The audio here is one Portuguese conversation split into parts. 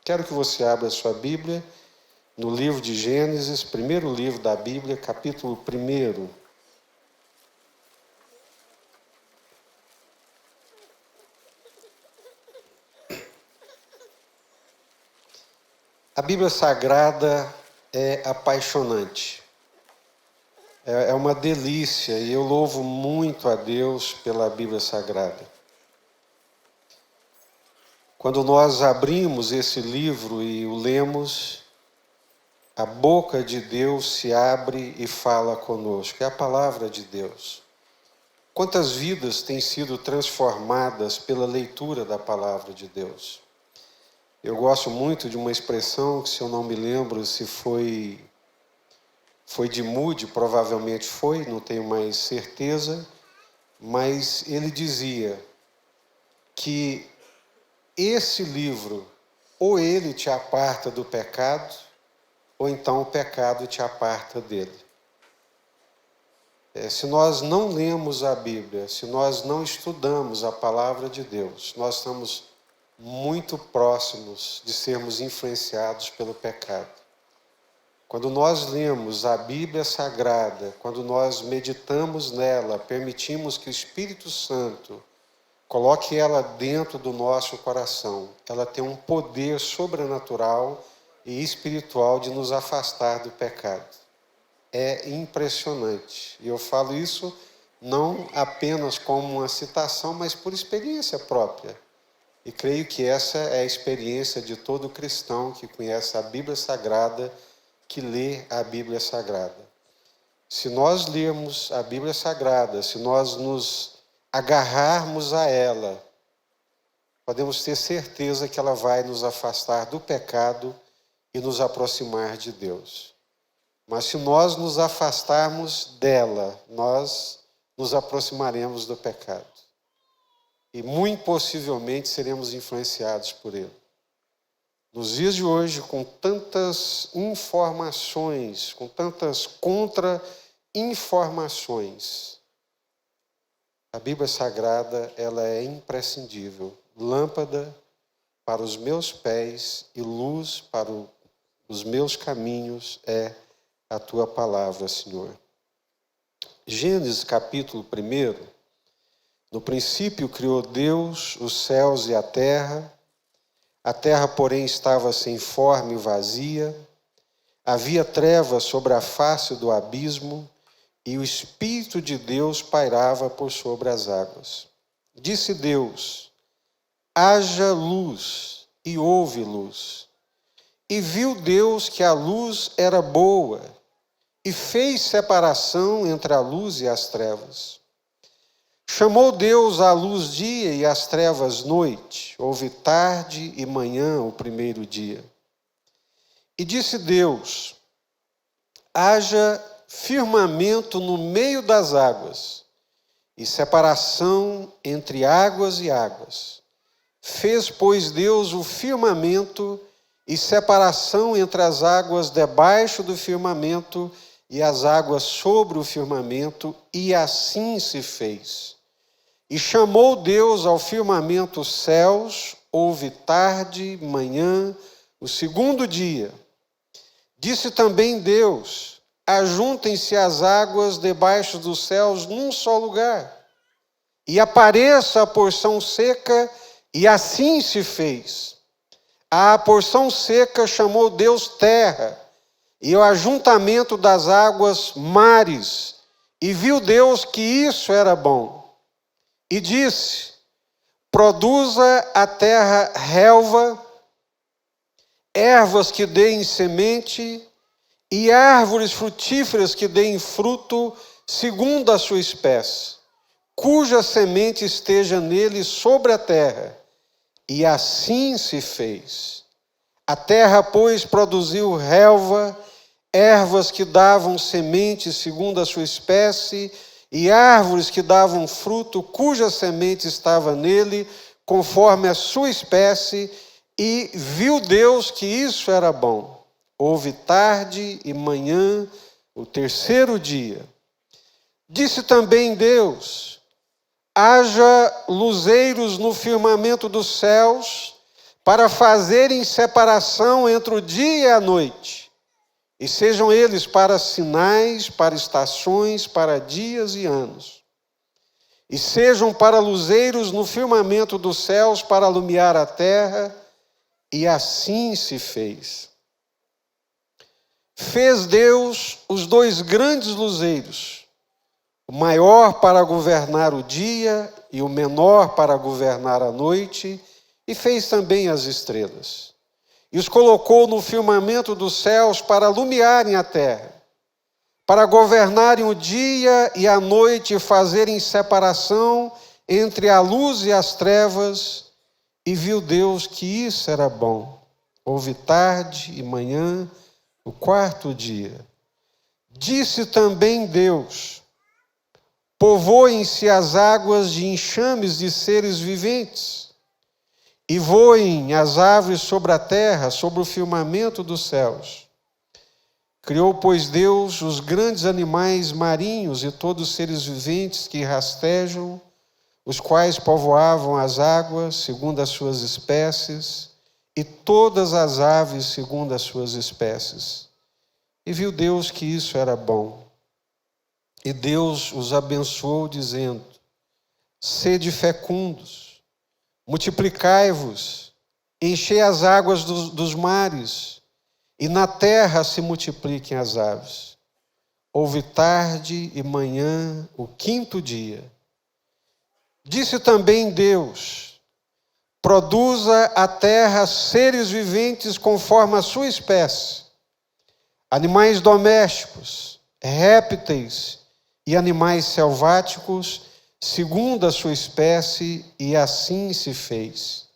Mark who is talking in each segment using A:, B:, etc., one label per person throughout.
A: Quero que você abra a sua Bíblia no livro de Gênesis, primeiro livro da Bíblia, capítulo 1. A Bíblia Sagrada é apaixonante. É uma delícia e eu louvo muito a Deus pela Bíblia Sagrada. Quando nós abrimos esse livro e o lemos, a boca de Deus se abre e fala conosco. É a palavra de Deus. Quantas vidas têm sido transformadas pela leitura da palavra de Deus? Eu gosto muito de uma expressão que, se eu não me lembro se foi de Moody, provavelmente foi, não tenho mais certeza, mas ele dizia que esse livro, ou ele te aparta do pecado, ou então o pecado te aparta dele. Se nós não lemos a Bíblia, se nós não estudamos a palavra de Deus, nós estamos muito próximos de sermos influenciados pelo pecado. Quando nós lemos a Bíblia Sagrada, quando nós meditamos nela, permitimos que o Espírito Santo coloque ela dentro do nosso coração, ela tem um poder sobrenatural e espiritual de nos afastar do pecado. É impressionante. E eu falo isso não apenas como uma citação, mas por experiência própria. E creio que essa é a experiência de todo cristão que conhece a Bíblia Sagrada, que lê a Bíblia Sagrada. Se nós lermos a Bíblia Sagrada, se nós nos agarrarmos a ela, podemos ter certeza que ela vai nos afastar do pecado e nos aproximar de Deus. Mas se nós nos afastarmos dela, nós nos aproximaremos do pecado. E muito possivelmente seremos influenciados por ele. Nos dias de hoje, com tantas informações, com tantas contra-informações, a Bíblia Sagrada, ela é imprescindível. Lâmpada para os meus pés e luz para os meus caminhos é a tua palavra, Senhor. Gênesis capítulo 1. No princípio criou Deus os céus e a terra, porém, estava sem forma e vazia, havia trevas sobre a face do abismo, e o Espírito de Deus pairava por sobre as águas. Disse Deus: haja luz, e houve luz. E viu Deus que a luz era boa, e fez separação entre a luz e as trevas. Chamou Deus a luz dia e as trevas noite. Houve tarde e manhã o primeiro dia. E disse Deus: haja firmamento no meio das águas, e separação entre águas e águas. Fez, pois, Deus o firmamento e separação entre as águas debaixo do firmamento e as águas sobre o firmamento, e assim se fez. E chamou Deus ao firmamento os céus, houve tarde, manhã, o segundo dia. Disse também Deus: ajuntem-se as águas debaixo dos céus num só lugar, e apareça a porção seca, e assim se fez. A porção seca chamou Deus terra, e o ajuntamento das águas mares, e viu Deus que isso era bom. E disse: produza a terra relva, ervas que deem semente, e árvores frutíferas que deem fruto segundo a sua espécie, cuja semente esteja nele sobre a terra. E assim se fez. A terra, pois, produziu relva, ervas que davam semente segundo a sua espécie, e árvores que davam fruto, cuja semente estava nele, conforme a sua espécie, e viu Deus que isso era bom. Houve tarde e manhã, o terceiro dia. Disse também Deus: haja luzeiros no firmamento dos céus, para fazerem separação entre o dia e a noite, e sejam eles para sinais, para estações, para dias e anos, e sejam para luzeiros no firmamento dos céus, para alumiar a terra, e assim se fez. Fez Deus os 2 grandes luzeiros, o maior para governar o dia e o menor para governar a noite, e fez também as estrelas. E os colocou no firmamento dos céus para alumiarem a terra, para governarem o dia e a noite e fazerem separação entre a luz e as trevas. E viu Deus que isso era bom. Houve tarde e manhã, o 4º dia. Disse também Deus: povoem-se as águas de enxames de seres viventes, e voem as aves sobre a terra, sobre o firmamento dos céus. Criou, pois, Deus os grandes animais marinhos e todos os seres viventes que rastejam, os quais povoavam as águas segundo as suas espécies, e todas as aves segundo as suas espécies. E viu Deus que isso era bom. E Deus os abençoou, dizendo: sede fecundos, multiplicai-vos, enchei as águas dos mares, e na terra se multipliquem as aves. Houve tarde e manhã, o 5º dia. Disse também Deus: produza a terra seres viventes conforme a sua espécie, animais domésticos, répteis e animais selváticos, segundo a sua espécie, e assim se fez.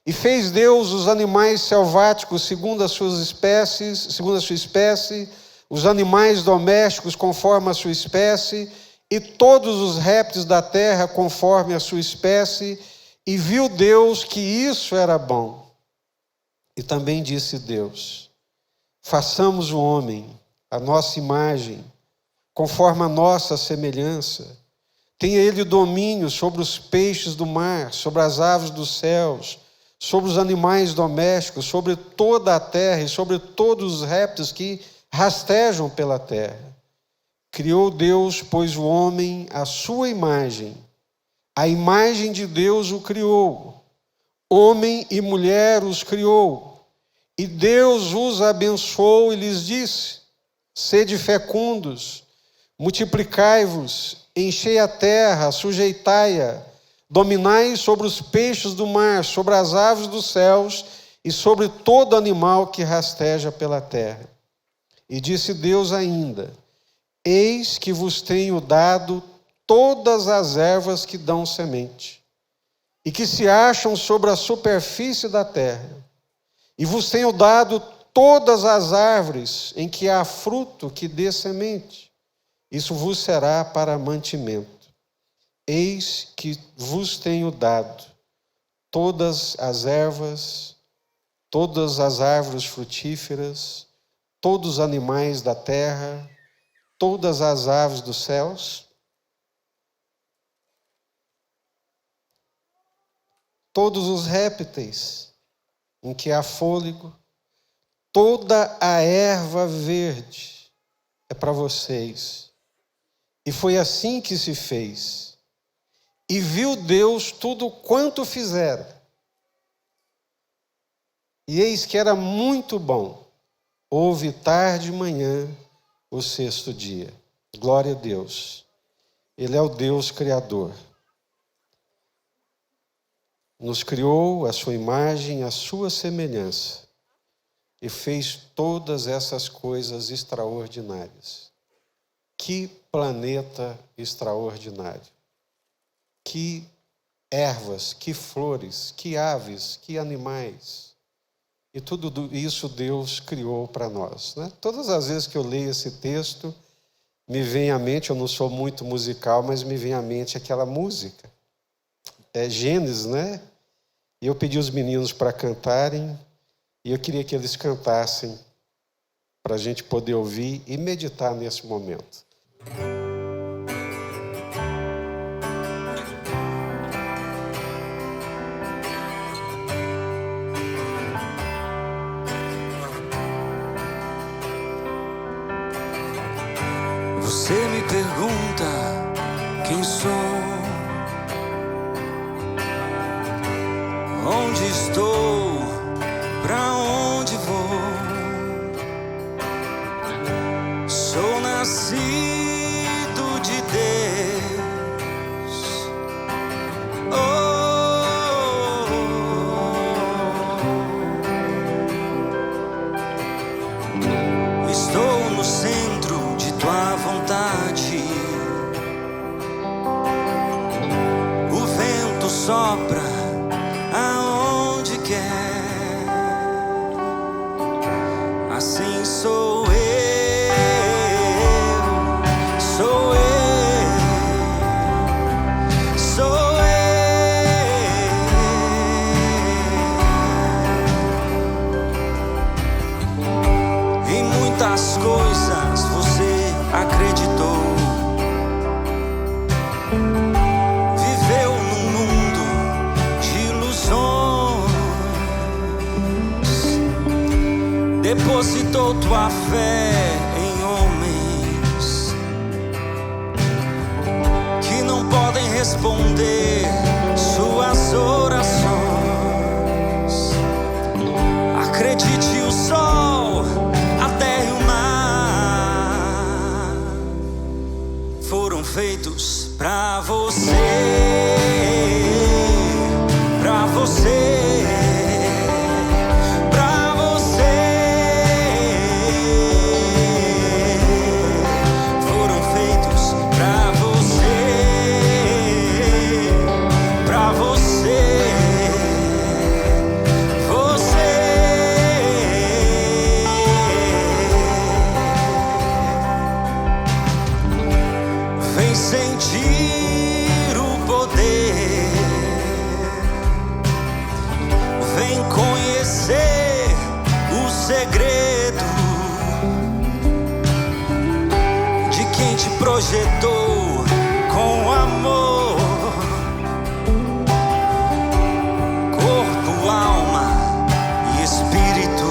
A: E fez Deus os animais selváticos segundo as suas espécies, segundo a sua espécie, os animais domésticos conforme a sua espécie, e todos os répteis da terra conforme a sua espécie, e viu Deus que isso era bom. E também disse Deus: façamos o homem, a nossa imagem, conforme a nossa semelhança. Tenha ele domínio sobre os peixes do mar, sobre as aves dos céus, sobre os animais domésticos, sobre toda a terra e sobre todos os répteis que rastejam pela terra. Criou Deus, pois, o homem à sua imagem. A imagem de Deus o criou. Homem e mulher os criou. E Deus os abençoou e lhes disse: sede fecundos, multiplicai-vos, enchei a terra, sujeitai-a, dominai sobre os peixes do mar, sobre as aves dos céus e sobre todo animal que rasteja pela terra. E disse Deus ainda: eis que vos tenho dado todas as ervas que dão semente, e que se acham sobre a superfície da terra, e vos tenho dado todas as árvores em que há fruto que dê semente. Isso vos será para mantimento. Eis que vos tenho dado todas as ervas, todas as árvores frutíferas, todos os animais da terra, todas as aves dos céus, todos os répteis em que há fôlego, toda a erva verde é para vocês. E foi assim que se fez. E viu Deus tudo quanto fizera. E eis que era muito bom. Houve tarde e manhã, o 6º dia. Glória a Deus. Ele é o Deus Criador. Nos criou a sua imagem, a sua semelhança. E fez todas essas coisas extraordinárias. Que planeta extraordinário. Que ervas, que flores, que aves, que animais. E tudo isso Deus criou para nós, né? Todas as vezes que eu leio esse texto, me vem à mente, eu não sou muito musical, mas me vem à mente aquela música. É Gênesis, né? E eu pedi os meninos para cantarem, e eu queria que eles cantassem, para a gente poder ouvir e meditar nesse momento.
B: Você me pergunta quem sou, onde estou, pra onde vou. Sou nascido de Deus. Estou no centro de tua vontade. O vento sopra aonde quer. Assim sou eu, sou eu, sou eu. Em muitas coisas você acreditou. Viveu num mundo de ilusões. Depositou tua fé em homens que não podem responder suas orações. Acredite, o sol, a terra e o mar foram feitos pra você, pra você, pra você. Foram feitos pra você, pra você, você. Vem sentir o poder, vem conhecer o segredo de quem te projetou com amor. Corpo, alma e espírito.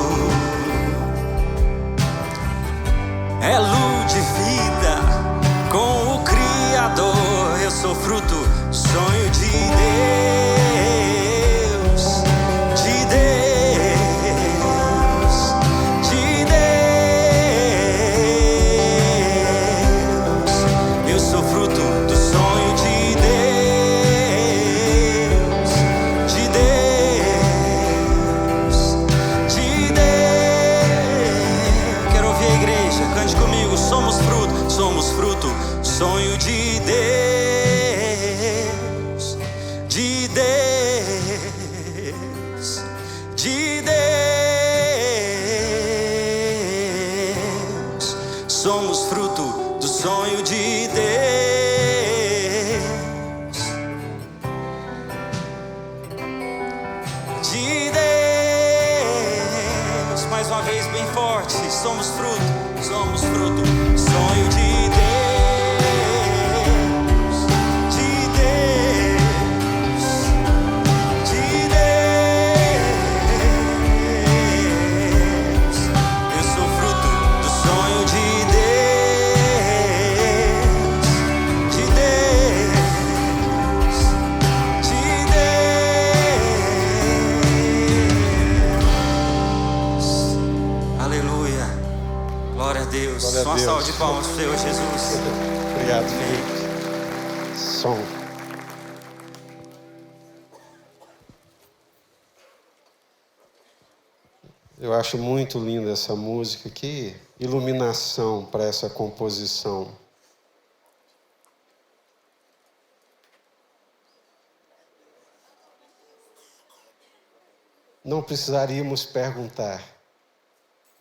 B: É luz de vida com o Criador. Eu sou fruto, sonho de Deus, de Deus, de Deus. Eu sou fruto do sonho de Deus, de Deus, de Deus. Quero ouvir a igreja, cante comigo. Somos fruto, sonho de Deus, de Deus, de Deus. Somos fruto do sonho de Deus, de Deus. Mais uma vez, bem forte. Somos fruto, sonho de Deus, de Deus, de Deus. Eu sou fruto do sonho de Deus, de Deus, de Deus. Aleluia. Glória a Deus.
A: Glória a
B: Só uma
A: Deus.
B: salva de palmas pro Senhor Jesus.
A: Obrigado, Felipe. Som. Eu acho muito linda essa música. Que iluminação para essa composição. Não precisaríamos perguntar,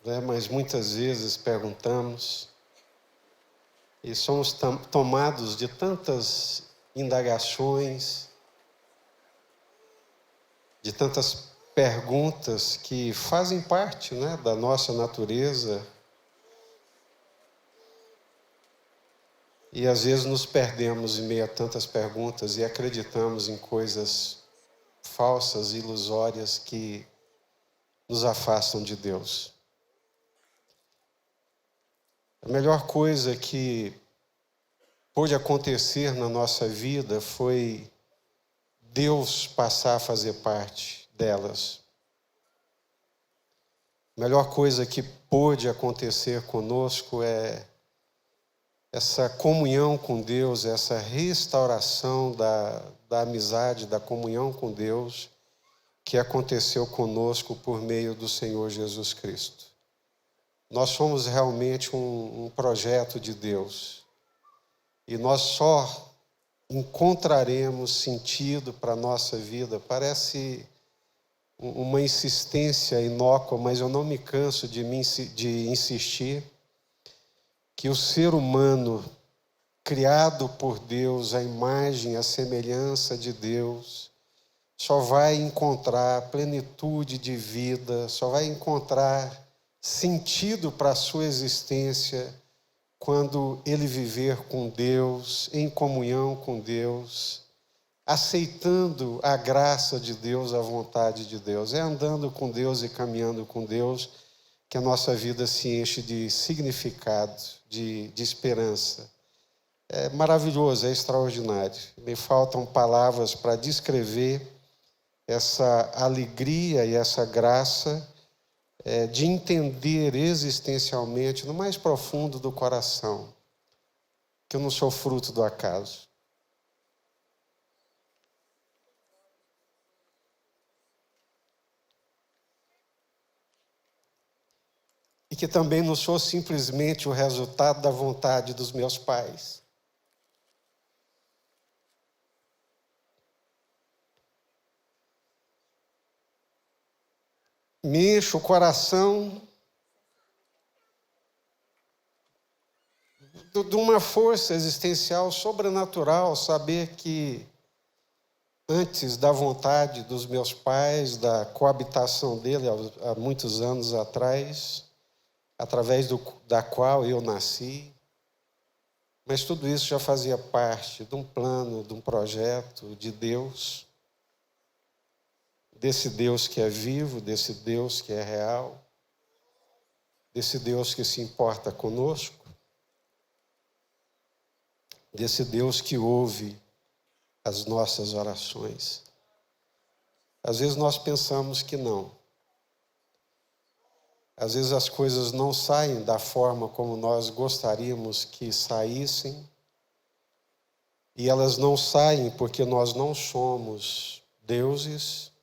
A: né? Mas muitas vezes perguntamos e somos tomados de tantas indagações, de tantas perguntas que fazem parte, né, da nossa natureza. E às vezes nos perdemos em meio a tantas perguntas e acreditamos em coisas falsas, ilusórias que nos afastam de Deus. A melhor coisa que pôde acontecer na nossa vida foi Deus passar a fazer parte delas. A melhor coisa que pôde acontecer conosco é essa comunhão com Deus, essa restauração da amizade, da comunhão com Deus, que aconteceu conosco por meio do Senhor Jesus Cristo. Nós somos realmente um projeto de Deus. E nós só encontraremos sentido para a nossa vida. Parece uma insistência inócua, mas eu não me canso de insistir que o ser humano, criado por Deus, a imagem, a semelhança de Deus, só vai encontrar plenitude de vida, só vai encontrar sentido para a sua existência quando ele viver com Deus, em comunhão com Deus, aceitando a graça de Deus, a vontade de Deus. É andando com Deus e caminhando com Deus que a nossa vida se enche de significado, de esperança. É maravilhoso, é extraordinário. Me faltam palavras para descrever essa alegria e essa graça de entender existencialmente, no mais profundo do coração, que eu não sou fruto do acaso. E que também não sou simplesmente o resultado da vontade dos meus pais. Me enche o coração de uma força existencial sobrenatural, saber que antes da vontade dos meus pais, da coabitação dele há muitos anos atrás, através da qual eu nasci, mas tudo isso já fazia parte de um plano, de um projeto de Deus, desse Deus que é vivo, desse Deus que é real, desse Deus que se importa conosco, desse Deus que ouve as nossas orações. Às vezes nós pensamos que não. Às vezes as coisas não saem da forma como nós gostaríamos que saíssem, e elas não saem porque nós não somos deuses,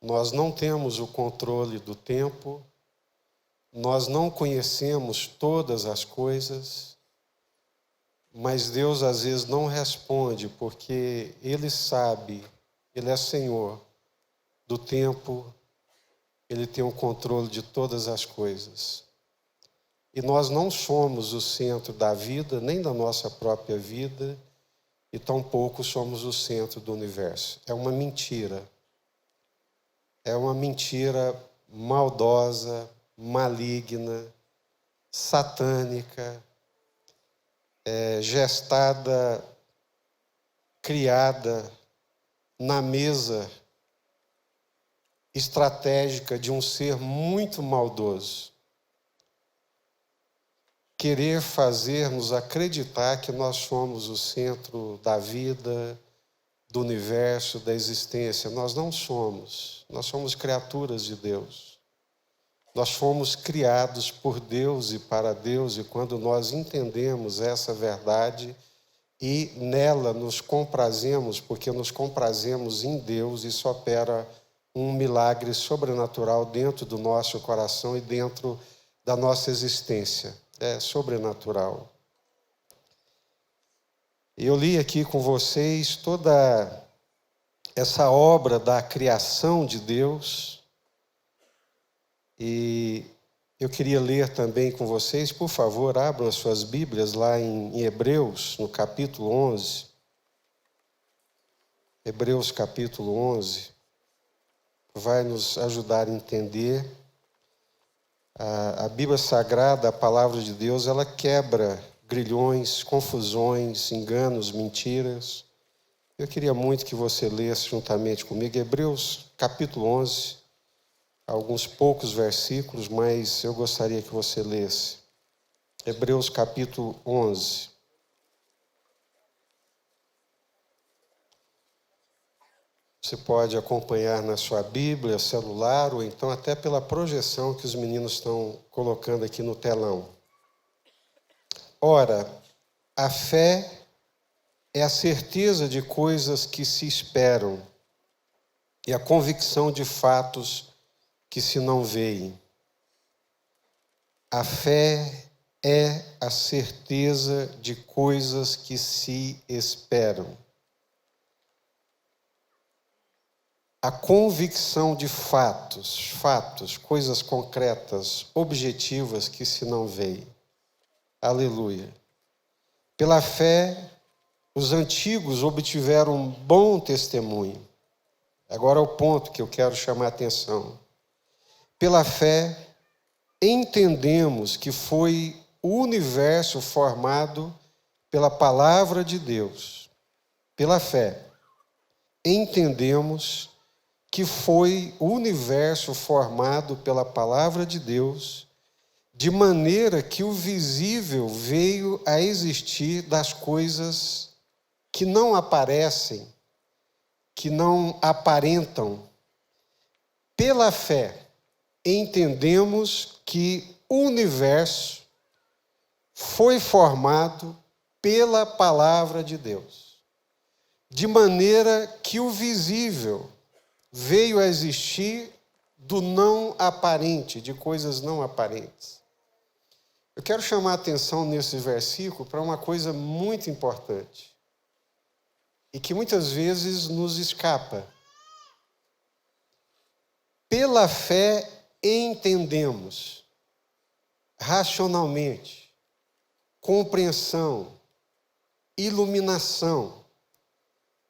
A: nós não temos o controle do tempo, nós não conhecemos todas as coisas, mas Deus às vezes não responde porque Ele sabe, Ele é Senhor do tempo, Ele tem o controle de todas as coisas. E nós não somos o centro da vida, nem da nossa própria vida, e tampouco somos o centro do universo. É uma mentira. É uma mentira maldosa, maligna, satânica, gestada, criada na mesa estratégica de um ser muito maldoso. Querer fazer-nos acreditar que nós somos o centro da vida, do universo, da existência. Nós não somos. Nós somos criaturas de Deus. Nós fomos criados por Deus e para Deus, e quando nós entendemos essa verdade e nela nos comprazemos, porque nos comprazemos em Deus, isso opera um milagre sobrenatural dentro do nosso coração e dentro da nossa existência. É sobrenatural. Eu li aqui com vocês toda essa obra da criação de Deus e eu queria ler também com vocês, por favor, abram as suas Bíblias lá em Hebreus, no capítulo 11. Hebreus capítulo 11 vai nos ajudar a entender. A Bíblia Sagrada, a Palavra de Deus, ela quebra grilhões, confusões, enganos, mentiras. Eu queria muito que você lesse juntamente comigo Hebreus capítulo 11, alguns poucos versículos, mas eu gostaria que você lesse. Hebreus capítulo 11. Você pode acompanhar na sua Bíblia, celular, ou então até pela projeção que os meninos estão colocando aqui no telão. Ora, a fé é a certeza de coisas que se esperam e a convicção de fatos que se não veem. A fé é a certeza de coisas que se esperam. A convicção de fatos, coisas concretas, objetivas que se não veem. Aleluia. Pela fé, os antigos obtiveram um bom testemunho. Agora é o ponto que eu quero chamar a atenção. Pela fé, entendemos que foi o universo formado pela palavra de Deus. Pela fé, entendemos que foi o universo formado pela palavra de Deus, de maneira que o visível veio a existir das coisas que não aparecem, que não aparentam. Pela fé, entendemos que o universo foi formado pela palavra de Deus, de maneira que o visível veio a existir do não aparente, de coisas não aparentes. Eu quero chamar a atenção nesse versículo para uma coisa muito importante e que muitas vezes nos escapa. Pela fé entendemos racionalmente, compreensão, iluminação.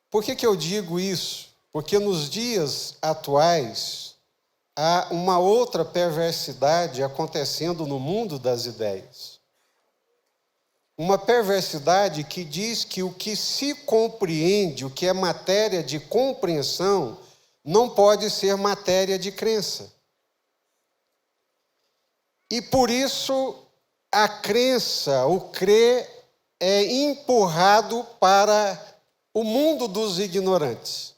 A: Por que eu digo isso? Porque nos dias atuais há uma outra perversidade acontecendo no mundo das ideias. Uma perversidade que diz que o que se compreende, o que é matéria de compreensão, não pode ser matéria de crença. E por isso a crença, o crer, é empurrado para o mundo dos ignorantes.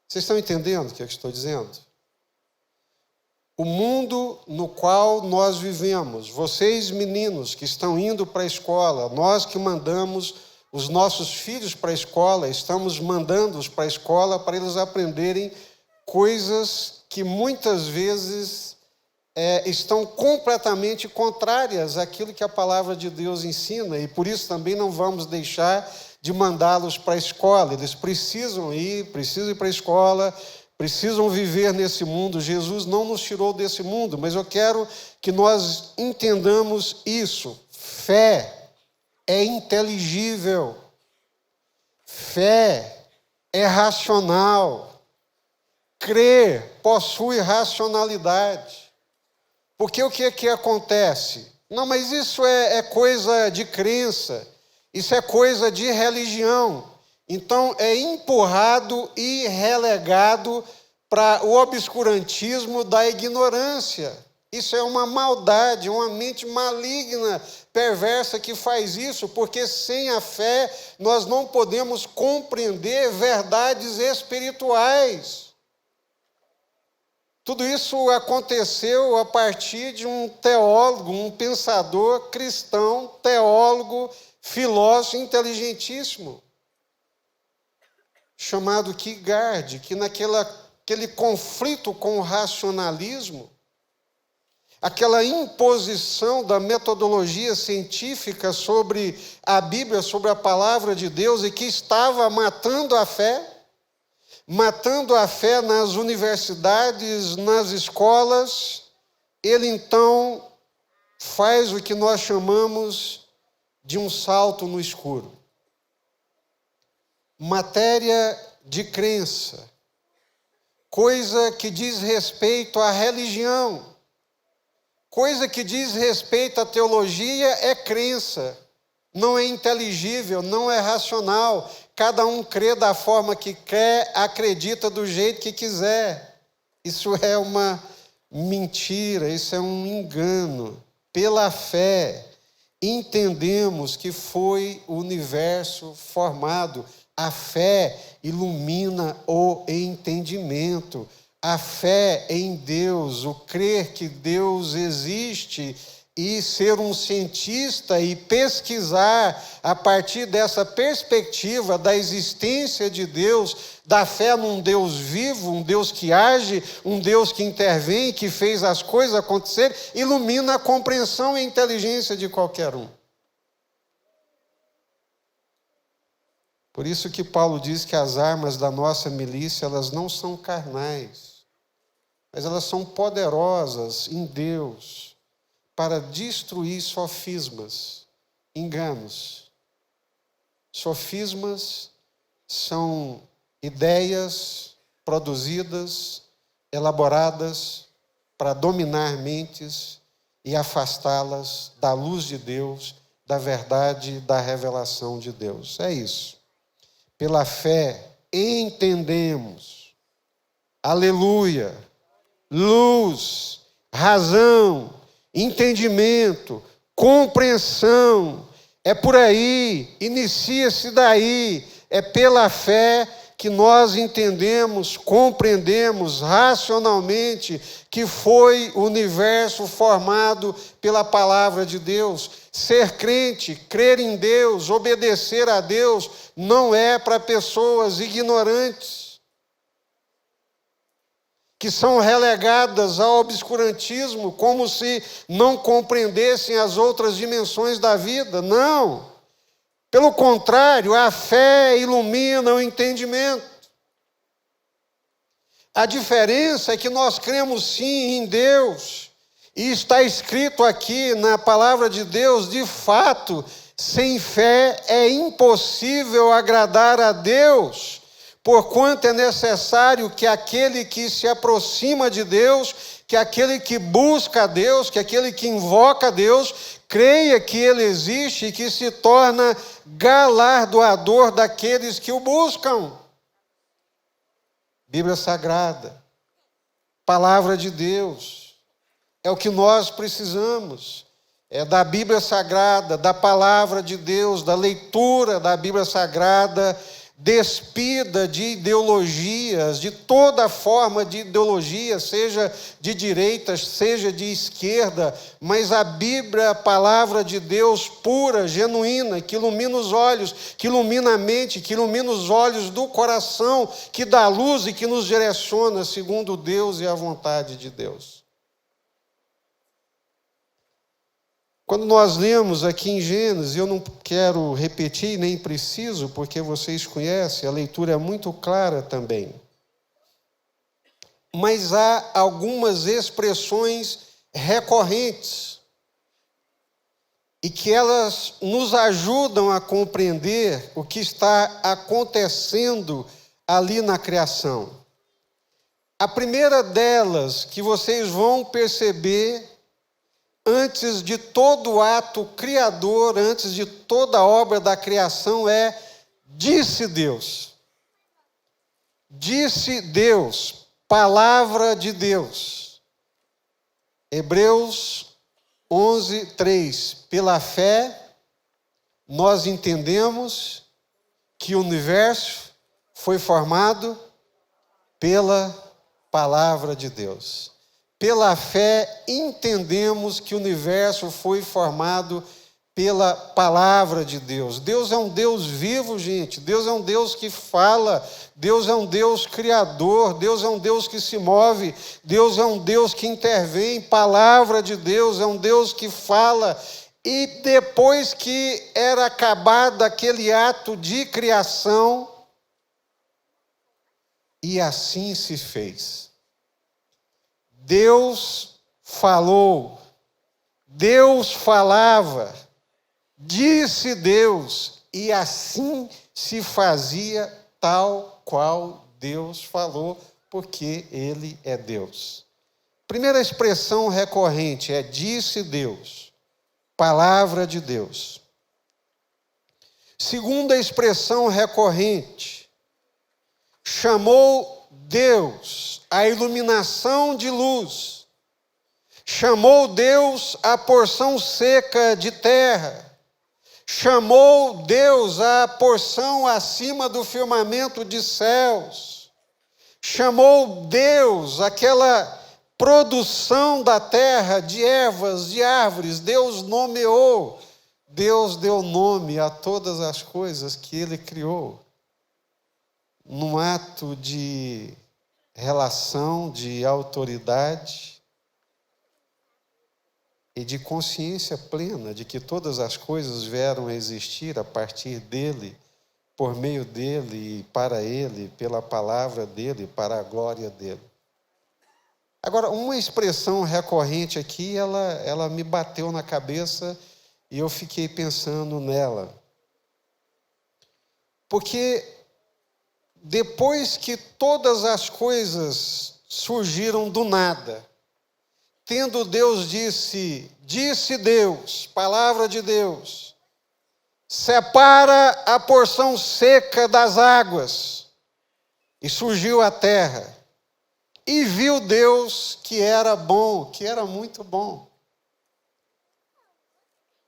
A: Vocês estão entendendo o que eu estou dizendo? O mundo no qual nós vivemos, vocês meninos que estão indo para a escola, nós que mandamos os nossos filhos para a escola, estamos mandando-os para a escola para eles aprenderem coisas que muitas vezes estão completamente contrárias àquilo que a palavra de Deus ensina, e por isso também não vamos deixar de mandá-los para a escola. Eles precisam ir para a escola, precisam viver nesse mundo. Jesus não nos tirou desse mundo, mas eu quero que nós entendamos isso. Fé é inteligível. Fé é racional. Crer possui racionalidade. Porque o que acontece? Não, mas isso é coisa de crença. Isso é coisa de religião. Então, é empurrado e relegado para o obscurantismo da ignorância. Isso é uma maldade, uma mente maligna, perversa que faz isso, porque sem a fé nós não podemos compreender verdades espirituais. Tudo isso aconteceu a partir de um teólogo, um pensador cristão, teólogo, filósofo inteligentíssimo, chamado Kierkegaard, que naquele conflito com o racionalismo, aquela imposição da metodologia científica sobre a Bíblia, sobre a palavra de Deus, e que estava matando a fé nas universidades, nas escolas, ele então faz o que nós chamamos de um salto no escuro. Matéria de crença, coisa que diz respeito à religião, coisa que diz respeito à teologia é crença, não é inteligível, não é racional. Cada um crê da forma que quer, acredita do jeito que quiser. Isso é uma mentira, isso é um engano. Pela fé, entendemos que foi o universo formado. A fé ilumina o entendimento. A fé em Deus, o crer que Deus existe e ser um cientista e pesquisar a partir dessa perspectiva da existência de Deus, da fé num Deus vivo, um Deus que age, um Deus que intervém, que fez as coisas acontecerem, ilumina a compreensão e a inteligência de qualquer um. Por isso que Paulo diz que as armas da nossa milícia, elas não são carnais, mas elas são poderosas em Deus para destruir sofismas, enganos. Sofismas são ideias produzidas, elaboradas para dominar mentes e afastá-las da luz de Deus, da verdade, da revelação de Deus. É isso. Pela fé entendemos, aleluia, luz, razão, entendimento, compreensão, é por aí, inicia-se daí, é pela fé que nós entendemos, compreendemos racionalmente que foi o universo formado pela palavra de Deus. Ser crente, crer em Deus, obedecer a Deus, não é para pessoas ignorantes, que são relegadas ao obscurantismo, como se não compreendessem as outras dimensões da vida. Não. Pelo contrário, a fé ilumina o entendimento. A diferença é que nós cremos sim em Deus, e está escrito aqui na palavra de Deus, de fato, sem fé é impossível agradar a Deus, porquanto é necessário que aquele que se aproxima de Deus, que aquele que busca a Deus, que aquele que invoca a Deus, creia que Ele existe e que se torna galardoador daqueles que o buscam. Bíblia Sagrada, palavra de Deus, é o que nós precisamos. É da Bíblia Sagrada, da palavra de Deus, da leitura da Bíblia Sagrada, despida de ideologias, de toda forma de ideologia, seja de direita, seja de esquerda, mas a Bíblia, a palavra de Deus pura, genuína, que ilumina os olhos, que ilumina a mente, que ilumina os olhos do coração, que dá luz e que nos direciona segundo Deus e a vontade de Deus. Quando nós lemos aqui em Gênesis, eu não quero repetir, nem preciso, porque vocês conhecem, a leitura é muito clara também. Mas há algumas expressões recorrentes e que elas nos ajudam a compreender o que está acontecendo ali na criação. A primeira delas que vocês vão perceber antes de todo ato criador, antes de toda obra da criação, é disse Deus. Disse Deus, palavra de Deus. Hebreus 11, 3. Pela fé, nós entendemos que o universo foi formado pela palavra de Deus. Pela fé, entendemos que o universo foi formado pela palavra de Deus. Deus é um Deus vivo, gente. Deus é um Deus que fala. Deus é um Deus criador. Deus é um Deus que se move. Deus é um Deus que intervém. Palavra de Deus é um Deus que fala. E depois que era acabado aquele ato de criação, e assim se fez. Deus falou, Deus falava, disse Deus, e assim se fazia tal qual Deus falou, porque Ele é Deus. Primeira expressão recorrente é disse Deus, palavra de Deus. Segunda expressão recorrente, chamou Deus a iluminação de luz, chamou Deus a porção seca de terra, Chamou Deus a porção acima do firmamento de céus. Chamou Deus aquela produção da terra, de ervas, de árvores. Deus nomeou. Deus deu nome a todas as coisas que Ele criou. Num ato de relação, de autoridade e de consciência plena de que todas as coisas vieram a existir a partir dEle, por meio dEle e para Ele, pela palavra dEle, para a glória dEle. Agora, uma expressão recorrente aqui, ela me bateu na cabeça e eu fiquei pensando nela. Porque depois que todas as coisas surgiram do nada, tendo Deus disse Deus, palavra de Deus, separa a porção seca das águas, e surgiu a terra, e viu Deus que era bom, que era muito bom.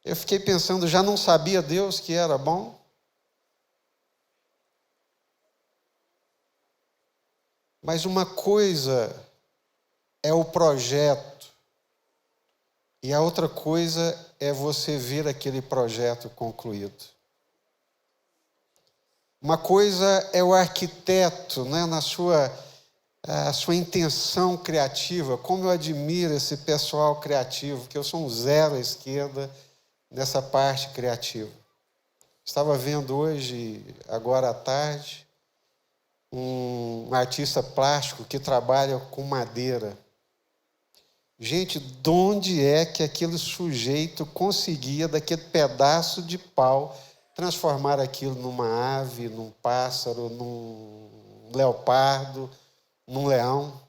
A: Eu fiquei pensando, já não sabia Deus que era bom? Mas uma coisa é o projeto, e a outra coisa é você ver aquele projeto concluído. Uma coisa é o arquiteto, né, a sua intenção criativa. Como eu admiro esse pessoal criativo, que eu sou um zero à esquerda nessa parte criativa. Estava vendo hoje, agora à tarde, um artista plástico que trabalha com madeira. Gente, de onde é que aquele sujeito conseguia, daquele pedaço de pau, transformar aquilo numa ave, num pássaro, num leopardo, num leão?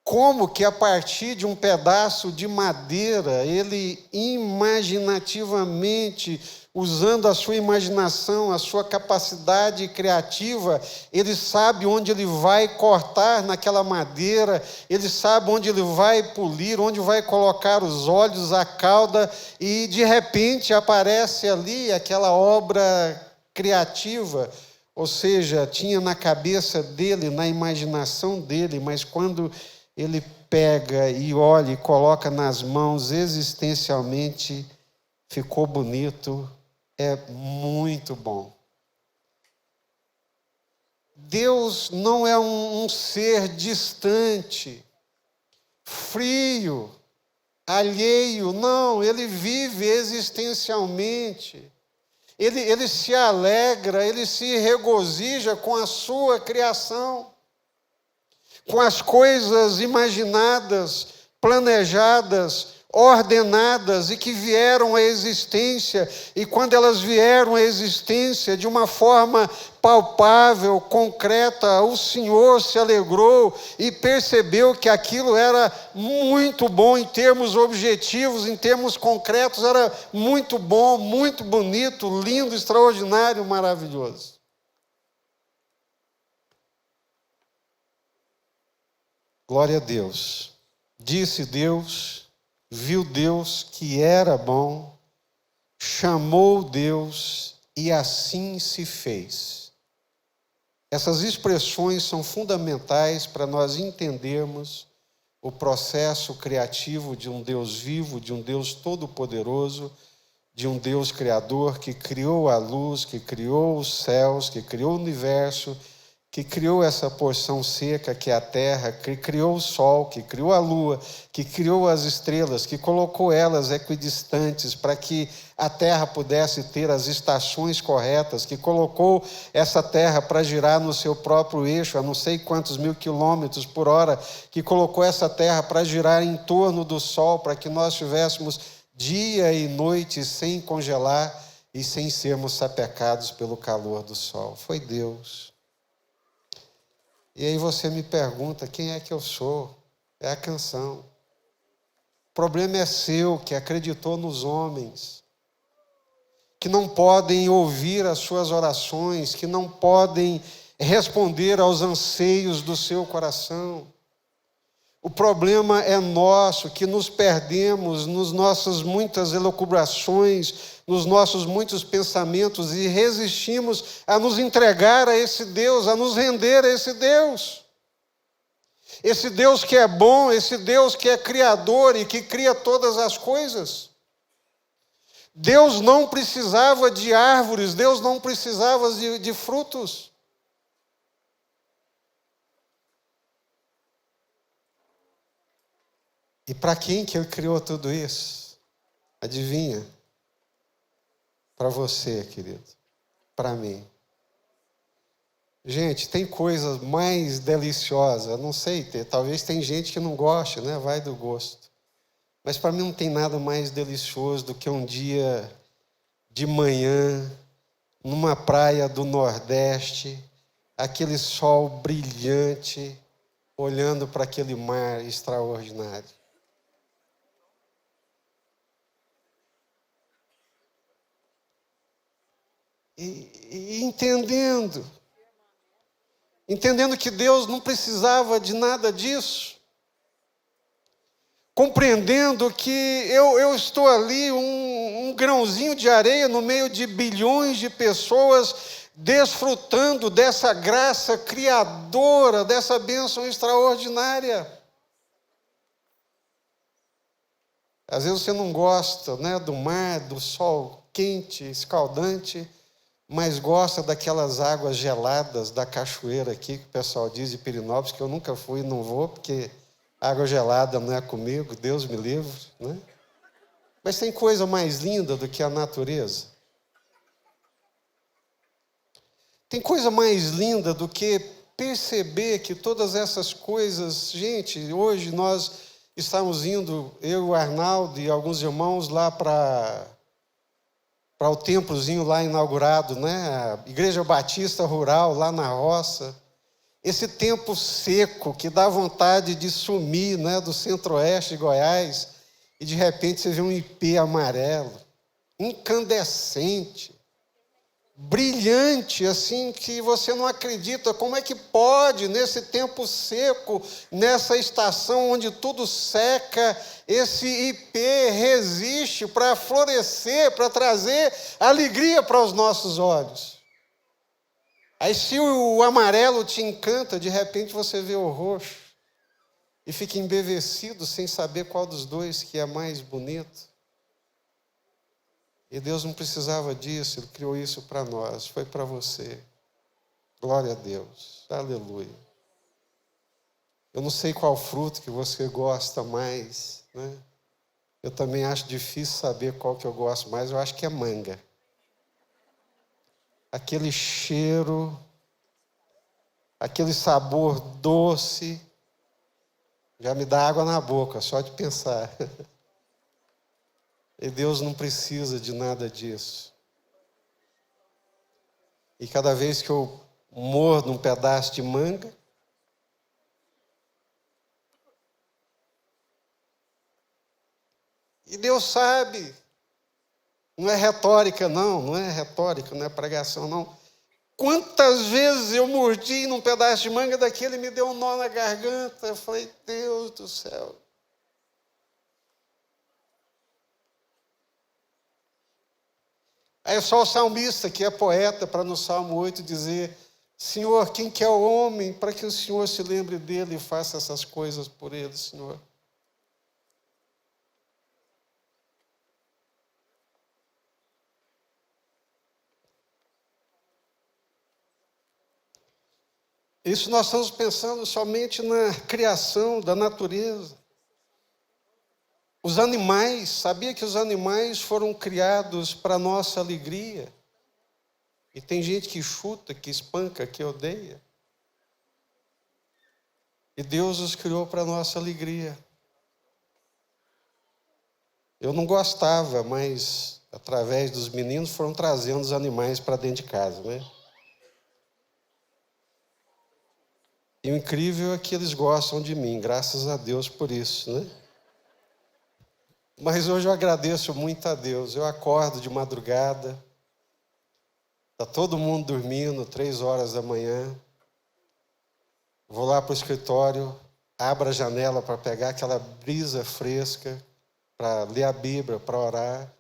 A: Como que a partir de um pedaço de madeira, ele imaginativamente, usando a sua imaginação, a sua capacidade criativa, ele sabe onde ele vai cortar naquela madeira, ele sabe onde ele vai polir, onde vai colocar os olhos, a cauda, e de repente aparece ali aquela obra criativa. Ou seja, tinha na cabeça dele, na imaginação dele, mas quando ele pega e olha e coloca nas mãos, existencialmente, ficou bonito, é muito bom. Deus não é um ser distante, frio, alheio, não, Ele vive existencialmente. Ele se alegra, Ele se regozija com a sua criação, com as coisas imaginadas, planejadas, ordenadas e que vieram à existência. E quando elas vieram à existência de uma forma palpável, concreta, o Senhor se alegrou e percebeu que aquilo era muito bom em termos objetivos, em termos concretos, era muito bom, muito bonito, lindo, extraordinário, maravilhoso. Glória a Deus. Disse Deus, viu Deus que era bom, chamou Deus e assim se fez. Essas expressões são fundamentais para nós entendermos o processo criativo de um Deus vivo, de um Deus todo-poderoso, de um Deus criador que criou a luz, que criou os céus, que criou o universo, que criou essa porção seca que é a terra, que criou o sol, que criou a lua, que criou as estrelas, que colocou elas equidistantes para que a terra pudesse ter as estações corretas, que colocou essa terra para girar no seu próprio eixo, a não sei quantos 1000 quilômetros por hora, que colocou essa terra para girar em torno do sol, para que nós tivéssemos dia e noite sem congelar e sem sermos sapecados pelo calor do sol. Foi Deus. E aí você me pergunta, quem é que eu sou? É a canção. O problema é seu, que acreditou nos homens, que não podem ouvir as suas orações, que não podem responder aos anseios do seu coração. O problema é nosso, que nos perdemos nas nossas muitas elucubrações, nos nossos muitos pensamentos e resistimos a nos entregar a esse Deus, a nos render a esse Deus. Esse Deus que é bom, esse Deus que é criador e que cria todas as coisas. Deus não precisava de árvores, Deus não precisava de frutos. E para quem que Ele criou tudo isso? Adivinha? Para você, querido. Para mim. Gente, tem coisa mais deliciosa, não sei, talvez tem gente que não goste, né? Vai do gosto. Mas para mim não tem nada mais delicioso do que um dia de manhã, numa praia do Nordeste, aquele sol brilhante, olhando para aquele mar extraordinário. E entendendo que Deus não precisava de nada disso, compreendendo que eu estou ali, um grãozinho de areia no meio de bilhões de pessoas, desfrutando dessa graça criadora, dessa bênção extraordinária. Às vezes você não gosta, né, do mar, do sol quente, escaldante, mas gosta daquelas águas geladas da cachoeira aqui, que o pessoal diz de Pirinópolis, que eu nunca fui e não vou, porque água gelada não é comigo, Deus me livre, né? Mas tem coisa mais linda do que a natureza? Tem coisa mais linda do que perceber que todas essas coisas... Gente, hoje nós estamos indo, eu, o Arnaldo e alguns irmãos, lá para o templozinho lá inaugurado, né? A Igreja Batista Rural, lá na roça. Esse tempo seco que dá vontade de sumir, né? Do centro-oeste de Goiás, e de repente você vê um ipê amarelo, incandescente, brilhante, assim, que você não acredita. Como é que pode, nesse tempo seco, nessa estação onde tudo seca, esse ipê resiste para florescer, para trazer alegria para os nossos olhos? Aí, se o amarelo te encanta, de repente você vê o roxo e fica embevecido sem saber qual dos dois que é mais bonito. E Deus não precisava disso, Ele criou isso para nós, foi para você. Glória a Deus, aleluia. Eu não sei qual fruto que você gosta mais, né? Eu também acho difícil saber qual que eu gosto mais, eu acho que é manga. Aquele cheiro, aquele sabor doce, já me dá água na boca, só de pensar. E Deus não precisa de nada disso. E cada vez que eu mordo um pedaço de manga, e Deus sabe, não é retórica não é retórica, não é pregação não. Quantas vezes eu mordi num pedaço de manga daquele e me deu um nó na garganta. Eu falei, Deus do céu. Aí é só o salmista, que é poeta, para no Salmo 8 dizer: Senhor, quem que é o homem para que o Senhor se lembre dele e faça essas coisas por ele, Senhor? Isso nós estamos pensando somente na criação da natureza. Os animais, sabia que os animais foram criados para nossa alegria? E tem gente que chuta, que espanca, que odeia. E Deus os criou para nossa alegria. Eu não gostava, mas através dos meninos foram trazendo os animais para dentro de casa, né? E o incrível é que eles gostam de mim, graças a Deus por isso, né? Mas hoje eu agradeço muito a Deus. Eu acordo de madrugada, está todo mundo dormindo, 3 horas da manhã. Vou lá para o escritório, abra a janela para pegar aquela brisa fresca, para ler a Bíblia, para orar.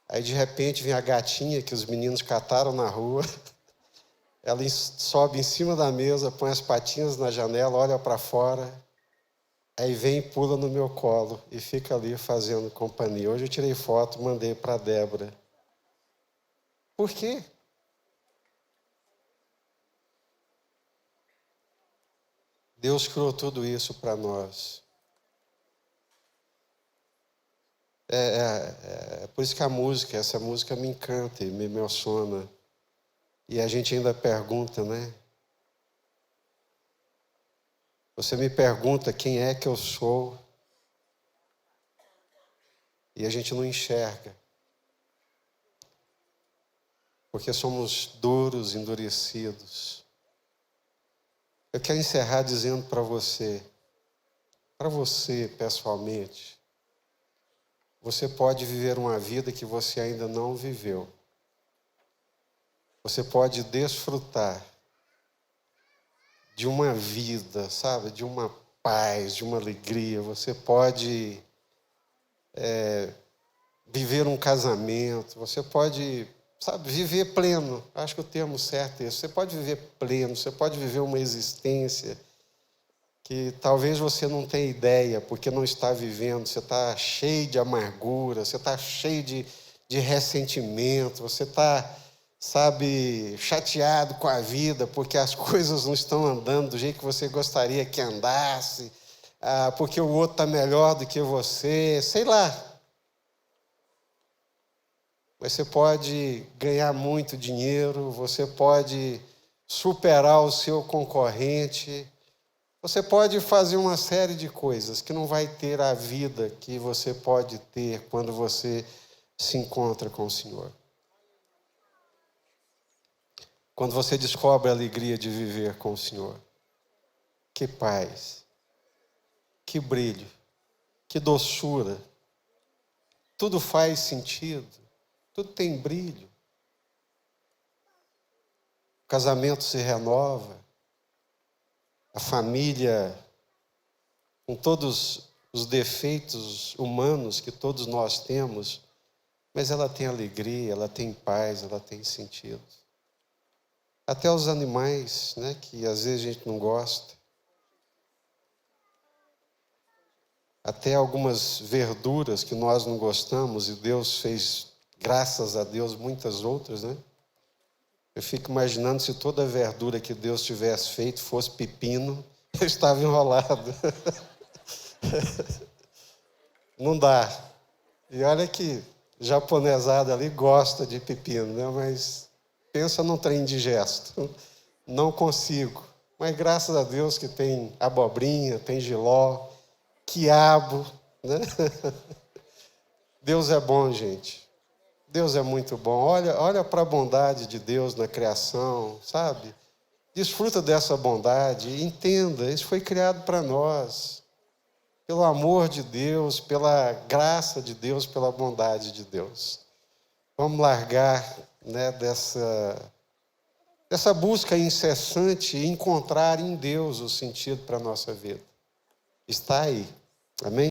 A: Aí, de repente, vem a gatinha que os meninos cataram na rua. Ela sobe em cima da mesa, põe as patinhas na janela, olha para fora. Aí vem e pula no meu colo e fica ali fazendo companhia. Hoje eu tirei foto, mandei para a Débora. Por quê? Deus criou tudo isso para nós. É por isso que essa música me encanta e me emociona. E a gente ainda pergunta, né? Você me pergunta quem é que eu sou. E a gente não enxerga. Porque somos duros, endurecidos. Eu quero encerrar dizendo para você pessoalmente, você pode viver uma vida que você ainda não viveu. Você pode desfrutar de uma vida, sabe? De uma paz, de uma alegria. Você pode viver um casamento. Você pode, sabe, viver pleno. Acho que o termo certo é isso. Você pode viver pleno. Você pode viver uma existência que talvez você não tenha ideia, porque não está vivendo. Você está cheio de amargura. Você está cheio de ressentimento. Você está, sabe, chateado com a vida, porque as coisas não estão andando do jeito que você gostaria que andasse, porque o outro está melhor do que você, sei lá. Mas você pode ganhar muito dinheiro, você pode superar o seu concorrente, você pode fazer uma série de coisas que não vai ter a vida que você pode ter quando você se encontra com o Senhor. Quando você descobre a alegria de viver com o Senhor. Que paz, que brilho, que doçura. Tudo faz sentido, tudo tem brilho. O casamento se renova, a família, com todos os defeitos humanos que todos nós temos, mas ela tem alegria, ela tem paz, ela tem sentido. Até os animais, né, que às vezes a gente não gosta. Até algumas verduras que nós não gostamos, e Deus fez, graças a Deus, muitas outras, né? Eu fico imaginando se toda a verdura que Deus tivesse feito fosse pepino, eu estava enrolado. Não dá. E olha que japonesada ali gosta de pepino, né? Mas pensa num trem indigesto. Não consigo. Mas graças a Deus que tem abobrinha, tem jiló, quiabo, né? Deus é bom, gente. Deus é muito bom. Olha para a bondade de Deus na criação, sabe? Desfruta dessa bondade e entenda, isso foi criado para nós. Pelo amor de Deus, pela graça de Deus, pela bondade de Deus. Vamos largar, né, dessa busca incessante e encontrar em Deus o sentido para a nossa vida. Está aí. Amém?